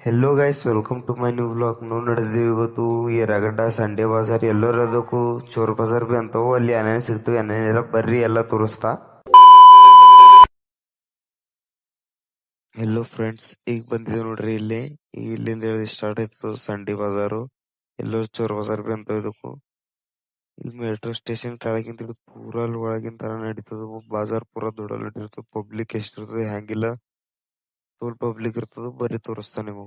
Hello guys, welcome to my new blog. ನಾವು ನಡೆದಿವಿ ಇವತ್ತು ಎರ್ರಗಡ್ಡ ಸಂಡೇ ಬಾಜಾರ್. ಎಲ್ಲರೂ ಅದಕ್ಕೂ ಚೋರ್ ಬಜಾರ್ ಬಿ ಅಂತವು. ಅಲ್ಲಿ ಏನೇನು ಸಿಗ್ತವೆ ಏನೇನಿಲ್ಲ ಬರ್ರಿ ಎಲ್ಲ ತೋರಿಸ್ತಾ. ಹೆಲೋ ಫ್ರೆಂಡ್ಸ್, ಈಗ ಬಂದಿದೆ ನೋಡ್ರಿ ಇಲ್ಲಿ. ಇಲ್ಲಿಂದ ಹೇಳಿ ಸ್ಟಾರ್ಟ್ ಆಯ್ತು ಸಂಡೇ ಬಾಜಾರು. ಎಲ್ಲರೂ ಚೋರ್ ಬಜಾರ್ ಬಿ ಅಂತ ಇದಕ್ಕೂ. ಇಲ್ಲಿ ಮೆಟ್ರೋ ಸ್ಟೇಷನ್ ಕೆಳಗಿಂದ ಹಿಡಿದು ಪೂರಾ ಅಲ್ಲಿ ಒಳಗಿನ ತರ ನಡೀತದ. ಬಾಜಾರ್ ಪೂರಾ ದೊಡ್ಡ ಪಬ್ಲಿಕ್ ಎಷ್ಟಿರ್ತದೆ ಹ್ಯಾಂಗಿಲ್ಲ, ಫುಲ್ ಪಬ್ಲಿಕ್ ಇರ್ತದ. ಬರ್ರಿ ತೋರಿಸ್ತಾ ನೀವು.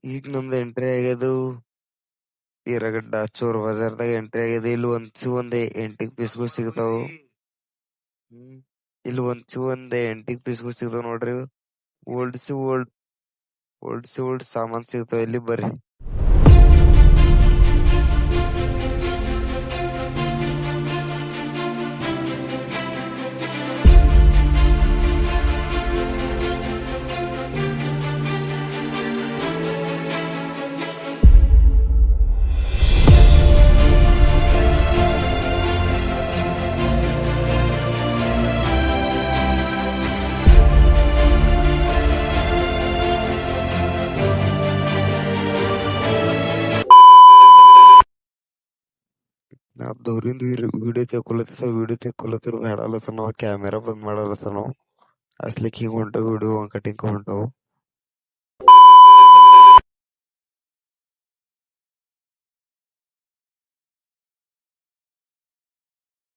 ಈಗ ನಮ್ದು ಎಂಟ್ರಿ ಆಗ್ಯದು ಎರ್ರಗಡ್ಡ ಚೋರ್ ಬಜಾರ್ದಾಗ ಎಂಟ್ರಿ ಆಗಿದೆ. ಇಲ್ಲಿ ಒಂದ್ ಎಂಟಿಗ್ ಪೀಸ್ಗಳು ಸಿಗ್ತಾವು. ಇಲ್ಲಿ ಒಂದ್ ಎಂಟಿಗ್ ಪೀಸ್ಗಳು ಸಿಗ್ತಾವ ನೋಡ್ರಿ. ಓಲ್ಡ್ ಸಿ ಓಲ್ಡ್ ಓಲ್ಡ್ ಸಾಮಾನ್ ಸಿಗ್ತಾವ ಇಲ್ಲಿ. ಬರ್ರಿ. ನಾ ದೂರಿಂದ ವಿಡಿಯೋ ತೆಕ್ಕೊಲತ್ತಿರ ಹೇಳಲತ್ತ ನಾವು. ಕ್ಯಾಮೆರಾ ಬಂದ್ ಮಾಡಲತ್ತ ನಾವು. ಅಸ್ಲಿಕ್ ಹಿಂಗ್ ಹೊಂಟವು ವಿಡಿಯೋ ಕಟಿಂಗ್ ಹೊಂಟವು.